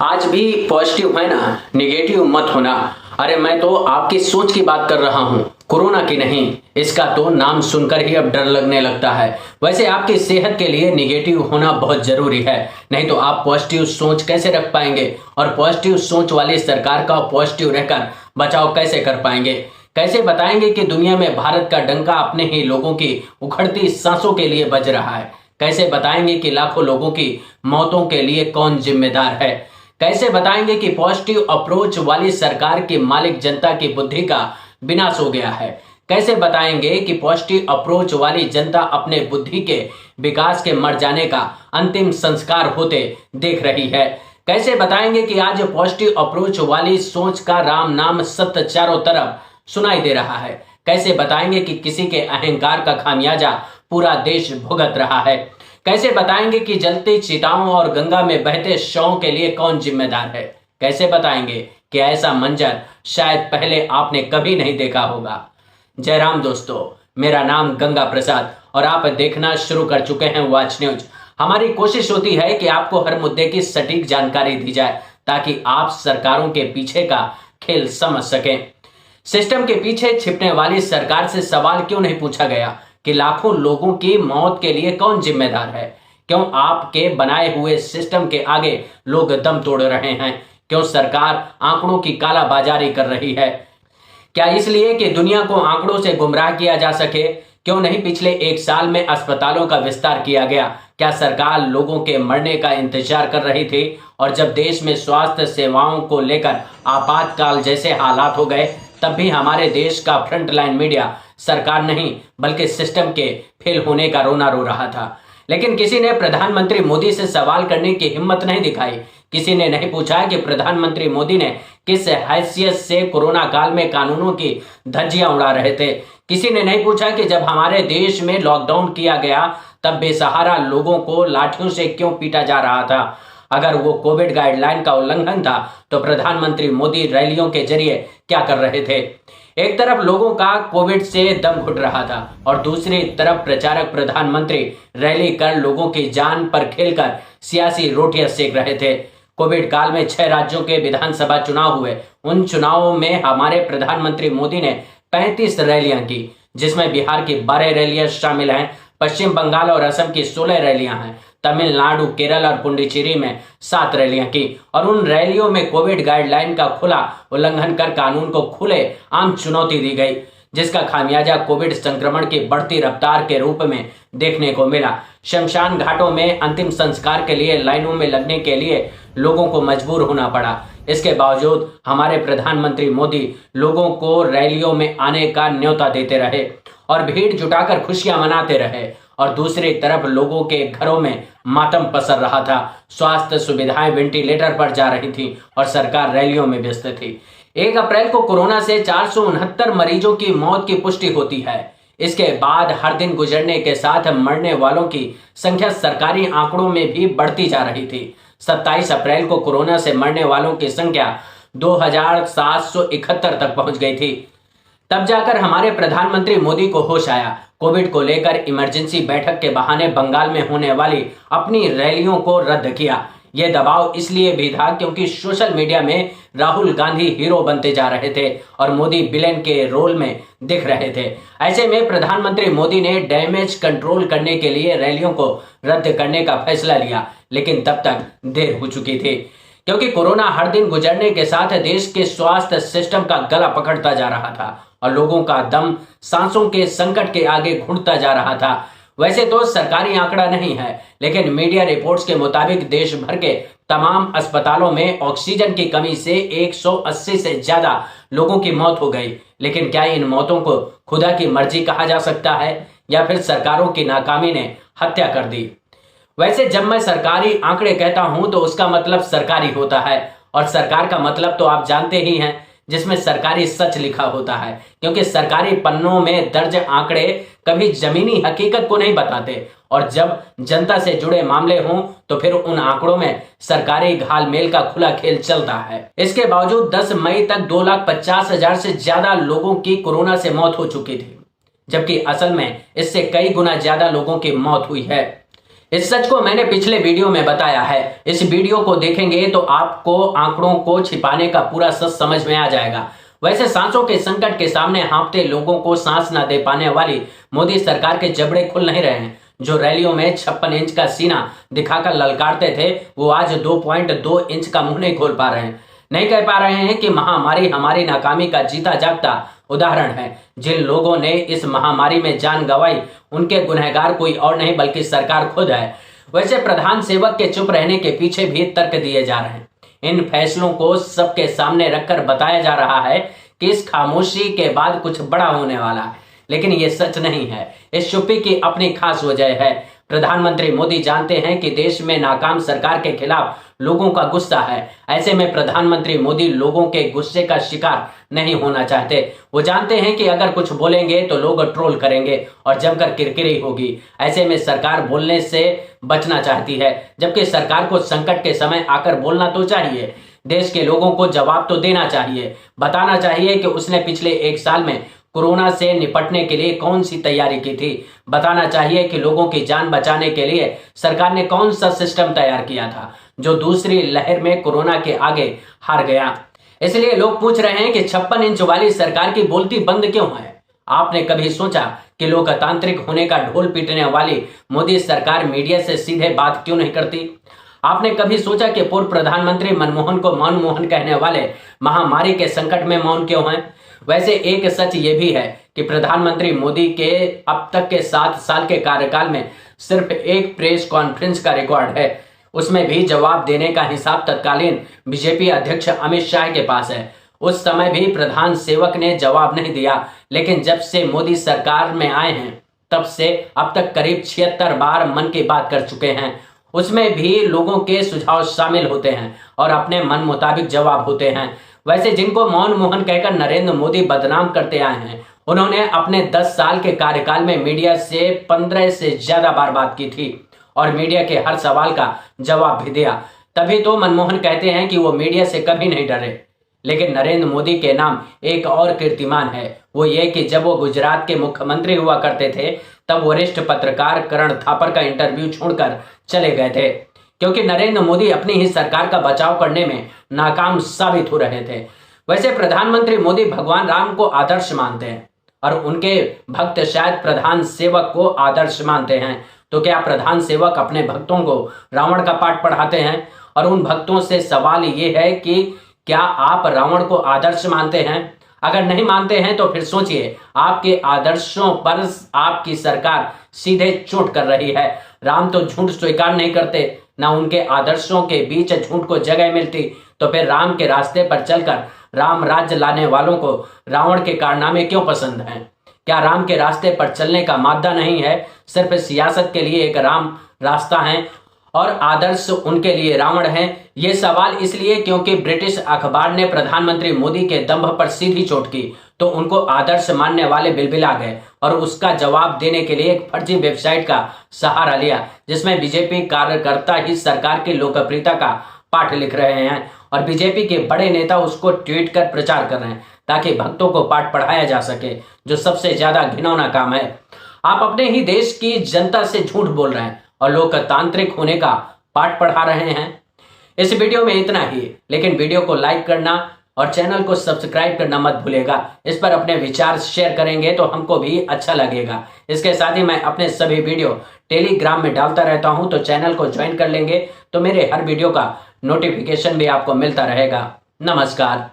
आज भी पॉजिटिव है ना, नेगेटिव मत होना। अरे मैं तो आपकी सोच की बात कर रहा हूँ, कोरोना की नहीं। इसका तो नाम सुनकर ही अब डर लगने लगता है। वैसे आपकी सेहत के लिए नेगेटिव होना बहुत जरूरी है, नहीं तो आप पॉजिटिव सोच कैसे रख पाएंगे और पॉजिटिव सोच वाली सरकार का पॉजिटिव रहकर बचाव कैसे कर पाएंगे। कैसे बताएंगे कि दुनिया में भारत का डंका अपने ही लोगों की उखड़ती सांसों के लिए बज रहा है। कैसे बताएंगे कि लाखों लोगों की मौतों के लिए कौन जिम्मेदार है। कैसे बताएंगे कि पॉजिटिव अप्रोच वाली सरकार की मालिक जनता की बुद्धि का विनाश हो गया है। कैसे बताएंगे कि पॉजिटिव अप्रोच वाली जनता अपने बुद्धि के विकास के मर जाने का अंतिम संस्कार होते देख रही है। कैसे बताएंगे कि आज पॉजिटिव अप्रोच वाली सोच का राम नाम सत्य चारों तरफ सुनाई दे रहा है। कैसे बताएंगे कि किसी के अहंकार का खामियाजा पूरा देश भुगत रहा है। कैसे बताएंगे कि जलती चिताओं और गंगा में बहते शवों के लिए कौन जिम्मेदार है। कैसे बताएंगे कि ऐसा मंजर शायद पहले आपने कभी नहीं देखा होगा। जय राम दोस्तों, मेरा नाम गंगा प्रसाद और आप देखना शुरू कर चुके हैं वॉच न्यूज। हमारी कोशिश होती है कि आपको हर मुद्दे की सटीक जानकारी दी जाए ताकि आप सरकारों के पीछे का खेल समझ सकें। सिस्टम के पीछे छिपने वाली सरकार से सवाल क्यों नहीं पूछा गया कि लाखों लोगों की मौत के लिए कौन जिम्मेदार है। क्यों आपके बनाए हुए सिस्टम के आगे लोग दम तोड़ रहे हैं। क्यों सरकार आंकड़ों की कालाबाजारी कर रही है। क्या इसलिए कि दुनिया को आंकड़ों से गुमराह किया जा सके। क्यों नहीं पिछले एक साल में अस्पतालों का विस्तार किया गया। क्या सरकार लोगों के मरने का इंतजार कर रही थी और जब देश में स्वास्थ्य सेवाओं को लेकर आपातकाल जैसे हालात हो गए तब भी हमारे देश का फ्रंटलाइन मीडिया सरकार नहीं बल्कि सिस्टम के फेल होने का रोना रो रहा था। लेकिन किसी ने प्रधानमंत्री मोदी से सवाल करने की हिम्मत नहीं दिखाई। किसी ने नहीं पूछा कि प्रधानमंत्री मोदी ने किस हैसियत से कोरोना काल में कानूनों की धज्जियां उड़ा रहे थे। किसी ने नहीं पूछा कि जब हमारे देश में लॉकडाउन किया गया तब बेसहारा लोगों को लाठियों से क्यों पीटा जा रहा था। अगर वो कोविड गाइडलाइन का उल्लंघन था तो प्रधानमंत्री मोदी रैलियों के जरिए क्या कर रहे थे। एक तरफ लोगों का कोविड से दम घुट रहा था और दूसरी तरफ प्रचारक प्रधानमंत्री रैली कर लोगों की जान पर खेलकर सियासी रोटियां सेक रहे थे। कोविड काल में 6 राज्यों के विधानसभा चुनाव हुए। उन चुनावों में हमारे प्रधानमंत्री मोदी ने 35 रैलियां की, जिसमें बिहार की 12 रैलियां शामिल हैं, पश्चिम बंगाल और असम की 16 रैलियां हैं, तमिलनाडु, केरल और पुडुचेरी में 7 रैलियां की और उन रैलियों में कोविड गाइडलाइन का खुला उल्लंघन कर कानून को खुले आम चुनौती दी गई, जिसका खामियाजा कोविड संक्रमण की बढ़ती रफ्तार के रूप में देखने को मिला। शमशान घाटों में अंतिम संस्कार के लिए लाइनों में लगने के लिए लोगों को मजबूर होना पड़ा। इसके बावजूद हमारे प्रधानमंत्री मोदी लोगों को रैलियों में आने का न्योता देते रहे और भीड़ जुटाकर खुशियां मनाते रहे और दूसरी तरफ लोगों के घरों में मातम पसर रहा था। स्वास्थ्य सुविधाएं वेंटिलेटर पर जा रही थी और सरकार रैलियों में व्यस्त थी। 1 अप्रैल को कोरोना से 469 मरीजों की मौत की पुष्टि होती है। इसके बाद हर दिन गुजरने के साथ मरने वालों की संख्या सरकारी आंकड़ों में भी बढ़ती जा रही थी। 27 अप्रैल को कोरोना से मरने वालों की संख्या 2771 तक पहुंच गई थी। तब जाकर हमारे प्रधानमंत्री मोदी को होश आया। कोविड को लेकर इमरजेंसी बैठक के बहाने बंगाल में होने वाली अपनी रैलियों को रद्द किया। यह दबाव इसलिए भी था क्योंकि सोशल मीडिया में राहुल गांधी हीरो बनते जा रहे थे और मोदी विलेन के रोल में दिख रहे थे। ऐसे में प्रधानमंत्री मोदी ने डैमेज कंट्रोल करने के लिए रैलियों को रद्द करने का फैसला लिया, लेकिन तब तक देर हो चुकी थी क्योंकि कोरोना हर दिन गुजरने के साथ देश के स्वास्थ्य सिस्टम का गला पकड़ता जा रहा था और लोगों का दम सांसों के संकट के आगे घुटता जा रहा था। वैसे तो सरकारी आंकड़ा नहीं है, लेकिन मीडिया रिपोर्ट्स के मुताबिक देश भर के तमाम अस्पतालों में ऑक्सीजन की कमी से 180 से ज्यादा लोगों की मौत हो गई। लेकिन क्या इन मौतों को खुदा की मर्जी कहा जा सकता है या फिर सरकारों की नाकामी ने हत्या कर दी। वैसे जब मैं सरकारी आंकड़े कहता हूं तो उसका मतलब सरकारी होता है और सरकार का मतलब तो आप जानते ही हैं, जिसमें सरकारी सच लिखा होता है, क्योंकि सरकारी पन्नों में दर्ज आंकड़े कभी जमीनी हकीकत को नहीं बताते और जब जनता से जुड़े मामले हों तो फिर उन आंकड़ों में सरकारी घालमेल का खुला खेल चलता है। इसके बावजूद 10 मई तक 2,50,000 से ज्यादा लोगों की कोरोना से मौत हो चुकी थी, जबकि असल में इससे कई गुना ज्यादा लोगों की मौत हुई है। इस सच को मैंने पिछले वीडियो में बताया है। इस वीडियो को देखेंगे तो आपको आंकड़ों को छिपाने का पूरा सच समझ में आ जाएगा। वैसे सांसों के संकट के सामने हाँफते लोगों को सांस न दे पाने वाली मोदी सरकार के जबड़े खुल नहीं रहे हैं। जो रैलियों में 56 इंच का सीना दिखाकर ललकारते थे, वो आज 2.2 इंच का मुंह नहीं खोल पा रहे हैं। नहीं कह पा रहे हैं कि महामारी हमारी नाकामी का जीता जागता उदाहरण है। जिन लोगों ने इस महामारी में जान गंवाई, उनके गुनहगार कोई और नहीं बल्कि सरकार खुद है। वैसे प्रधान सेवक के चुप रहने के पीछे भी तर्क दिए जा रहे हैं। इन फैसलों को सबके सामने रखकर बताया जा रहा है कि इस खामोशी के बाद कुछ बड़ा होने वाला है, लेकिन ये सच नहीं है। इस चुप्पी की अपनी खास वजह है। प्रधानमंत्री मोदी जानते हैं कि देश में नाकाम सरकार के खिलाफ लोगों का गुस्सा है। ऐसे में प्रधानमंत्री मोदी लोगों के गुस्से का शिकार नहीं होना चाहते। वो जानते हैं कि अगर कुछ बोलेंगे तो लोग ट्रोल करेंगे और जमकर किरकिरी होगी। ऐसे में सरकार बोलने से बचना चाहती है, जबकि सरकार को संकट के समय आकर बोलना तो चाहिए। देश के लोगों को जवाब तो देना चाहिए, बताना चाहिए कि उसने पिछले 1 साल में कोरोना से निपटने के लिए कौन सी तैयारी की थी। बताना चाहिए कि लोगों की जान बचाने के लिए सरकार ने कौन सा सिस्टम तैयार किया था, जो दूसरी लहर में कोरोना के आगे हार गया। इसलिए लोग पूछ रहे हैं कि 56 इंच वाली सरकार की बोलती बंद क्यों है। आपने कभी सोचा कि लोकतांत्रिक होने का ढोल पीटने वाली मोदी सरकार मीडिया से सीधे बात क्यों नहीं करती? आपने कभी सोचा कि पूर्व प्रधानमंत्री मनमोहन को मनमोहन कहने वाले महामारी के संकट में मौन क्यों हैं? वैसे एक सच ये भी है कि प्रधानमंत्री मोदी के अब तक के 7 साल के कार्यकाल में सिर्फ एक प्रेस कॉन्फ्रेंस का रिकॉर्ड है। उसमें भी जवाब देने का हिसाब तत्कालीन बीजेपी अध्यक्ष अमित शाह के पास है। उस समय भी प्रधान सेवक ने जवाब नहीं दिया, लेकिन जब से मोदी सरकार में आए हैं तब से अब तक करीब 76 बार मन की बात कर चुके हैं। उसमें भी लोगों के सुझाव शामिल होते हैं और अपने मन मुताबिक जवाब होते हैं। वैसे जिनको मौन मोहन कहकर नरेंद्र मोदी बदनाम करते आए हैं, उन्होंने अपने 10 साल के कार्यकाल में मीडिया से 15 से ज्यादा बार बात की थी और मीडिया के हर सवाल का जवाब भी दिया। तभी तो मनमोहन कहते हैं कि वो मीडिया से कभी नहीं डरे। लेकिन नरेंद्र मोदी के नाम एक और कीर्तिमान है, वो ये कि जब वो गुजरात के मुख्यमंत्री हुआ करते थे, तब वरिष्ठ पत्रकार करण थापर का इंटरव्यू छोड़कर चले गए थे, क्योंकि नरेंद्र मोदी अपनी ही सरकार का बचाव करने में नाकाम साबित हो रहे थे। वैसे प्रधानमंत्री मोदी भगवान राम को आदर्श मानते हैं और उनके भक्त शायद प्रधान सेवक को आदर्श मानते हैं। तो क्या प्रधान सेवक अपने भक्तों को रावण का पाठ पढ़ाते हैं? और उन भक्तों से सवाल ये है कि क्या आप रावण को आदर्श मानते हैं? अगर नहीं मानते हैं तो फिर सोचिए, आपके आदर्शों पर आपकी सरकार सीधे चोट कर रही है। राम तो झूठ स्वीकार नहीं करते, ना उनके आदर्शों के बीच झूठ को जगह मिलती, तो फिर राम के रास्ते पर चलकर राम राज्य लाने वालों को रावण के कारनामे क्यों पसंद हैं? क्या राम के रास्ते पर चलने का मादा नहीं है? सिर्फ सियासत के लिए एक राम रास्ता है और आदर्श उनके लिए रावण है। ये सवाल इसलिए क्योंकि ब्रिटिश अखबार ने प्रधानमंत्री मोदी के दंभ पर सीधी चोट की, तो उनको आदर्श मानने वाले बिलबिला गए और उसका जवाब देने के लिए एक फर्जी वेबसाइट का सहारा लिया, जिसमें बीजेपी कार्यकर्ता ही सरकार की लोकप्रियता का पाठ लिख रहे हैं और बीजेपी के बड़े नेता उसको ट्वीट कर प्रचार कर रहे हैं, ताकि भक्तों को पाठ पढ़ाया जा सके, जो सबसे ज्यादा घिनौना काम है। आप अपने ही देश की जनता से झूठ बोल रहे हैं और लोकतांत्रिक होने का पाठ पढ़ा रहे हैं। इस वीडियो में इतना ही, लेकिन वीडियो को लाइक करना और चैनल को सब्सक्राइब करना मत भूलेगा। इस पर अपने विचार शेयर करेंगे तो हमको भी अच्छा लगेगा। इसके साथ ही मैं अपने सभी वीडियो टेलीग्राम में डालता रहता हूं, तो चैनल को ज्वाइन कर लेंगे तो मेरे हर वीडियो का नोटिफिकेशन भी आपको मिलता रहेगा। नमस्कार।